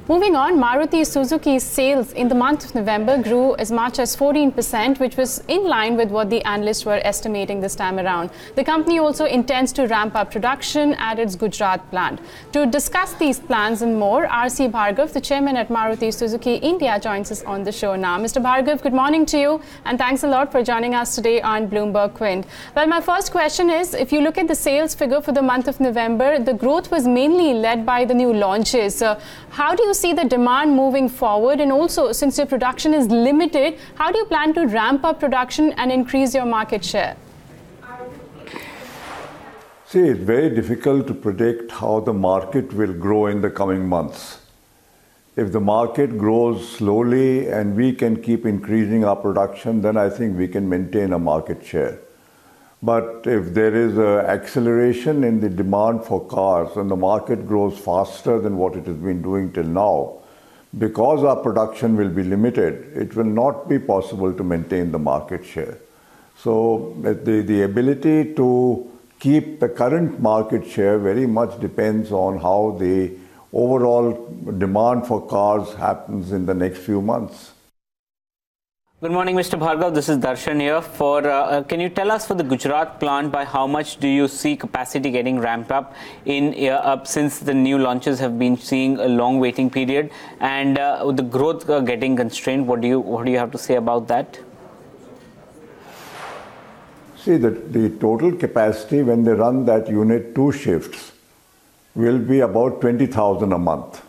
Moving on, Maruti Suzuki's sales in the month of November grew as much as 14%, which was in line with what the analysts were estimating this time around. The company also intends to ramp up production at its Gujarat plant. To discuss these plans and more, R.C. Bhargava, the chairman at Maruti Suzuki India, joins us on the show now. Mr. Bhargava, good morning to you, and thanks a lot for joining us today on BloombergQuint. Well, my first question is, if you look at the sales figure for the month of November, the growth was mainly led by the new launches. How do you see the demand moving forward? And also, since your production is limited, how do you plan to ramp up production and increase your market share? See, it's very difficult to predict how the market will grow in the coming months. If the market grows slowly and we can keep increasing our production, then I think we can maintain a market share. But if there is an acceleration in the demand for cars and the market grows faster than what it has been doing till now, because our production will be limited, it will not be possible to maintain the market share. So the ability to keep the current market share very much depends on how the overall demand for cars happens in the next few months. Good morning, Mr. Bhargava. This is Darshan here. Can you tell us for the Gujarat plant, by how much do you see capacity getting ramped up since the new launches have been seeing a long waiting period and with the growth getting constrained? What do you have to say about that? See, the total capacity when they run that unit 2 shifts will be about 20,000 a month,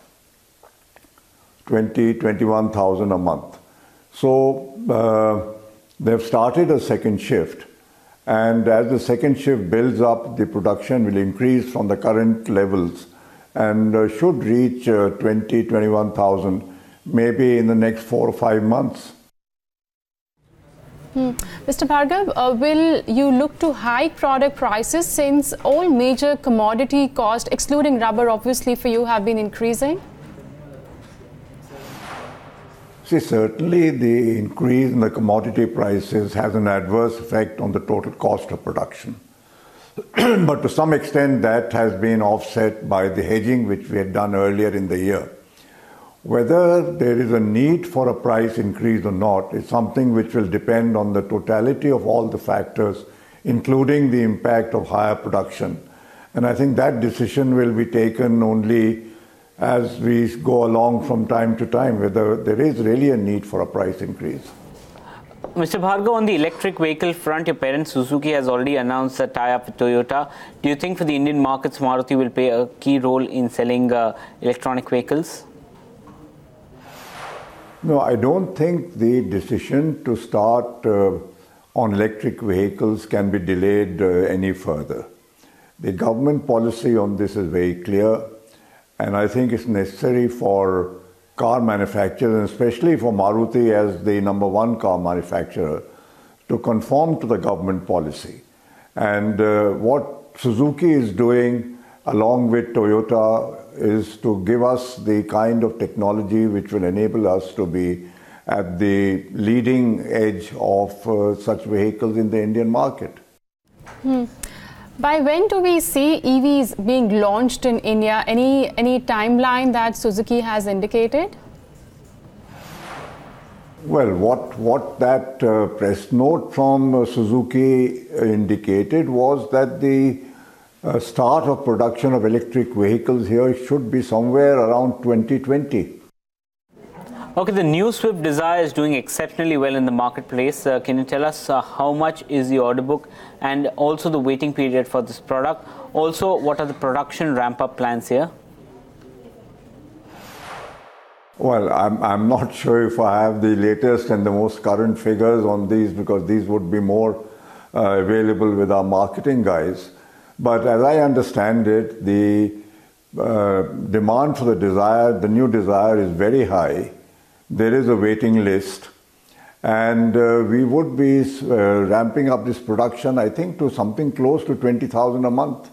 21,000 a month. So they've started a second shift, and as the second shift builds up, the production will increase from the current levels and should reach 21,000 maybe in the next 4 or 5 months. Mr. Bhargava, will you look to hike product prices since all major commodity costs, excluding rubber obviously for you, have been increasing? See, certainly the increase in the commodity prices has an adverse effect on the total cost of production. But to some extent that has been offset by the hedging which we had done earlier in the year. Whether there is a need for a price increase or not is something which will depend on the totality of all the factors, including the impact of higher production. And I think that decision will be taken only as we go along from time to time, whether there is really a need for a price increase. Mr. Bhargava, on the electric vehicle front, your parent Suzuki has already announced a tie-up with Toyota. Do you think for the Indian markets, Maruti will play a key role in selling electronic vehicles? No, I don't think the decision to start on electric vehicles can be delayed any further. The government policy on this is very clear. And I think it's necessary for car manufacturers, and especially for Maruti as the #1 car manufacturer, to conform to the government policy. And what Suzuki is doing along with Toyota is to give us the kind of technology which will enable us to be at the leading edge of such vehicles in the Indian market. By when do we see EVs being launched in India? Any timeline that Suzuki has indicated? Well, what that press note from Suzuki indicated was that the start of production of electric vehicles here should be somewhere around 2020. Okay, the new Swift Dzire is doing exceptionally well in the marketplace. Can you tell us how much is the order book and also the waiting period for this product? Also, what are the production ramp-up plans here? Well, I'm not sure if I have the latest and the most current figures on these, because these would be more available with our marketing guys. But as I understand it, the demand for the Dzire, the new Dzire, is very high. There is a waiting list, and we would be ramping up this production, I think, to something close to 20,000 a month.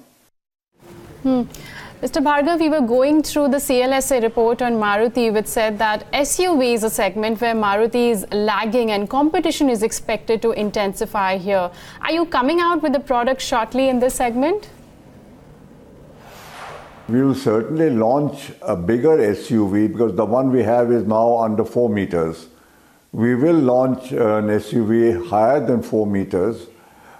Mr. Bhargava, we were going through the CLSA report on Maruti, which said that SUV is a segment where Maruti is lagging and competition is expected to intensify here. Are you coming out with a product shortly in this segment? We will certainly launch a bigger SUV because the one we have is now under 4 meters. We will launch an SUV higher than 4 meters,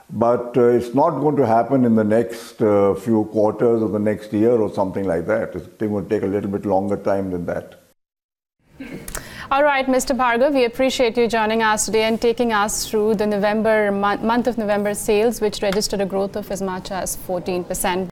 but it's not going to happen in the next few quarters or the next year or something like that. It's going to take a little bit longer time than that. All right, Mr. Bhargava, we appreciate you joining us today and taking us through the month of November sales, which registered a growth of as much as 14%.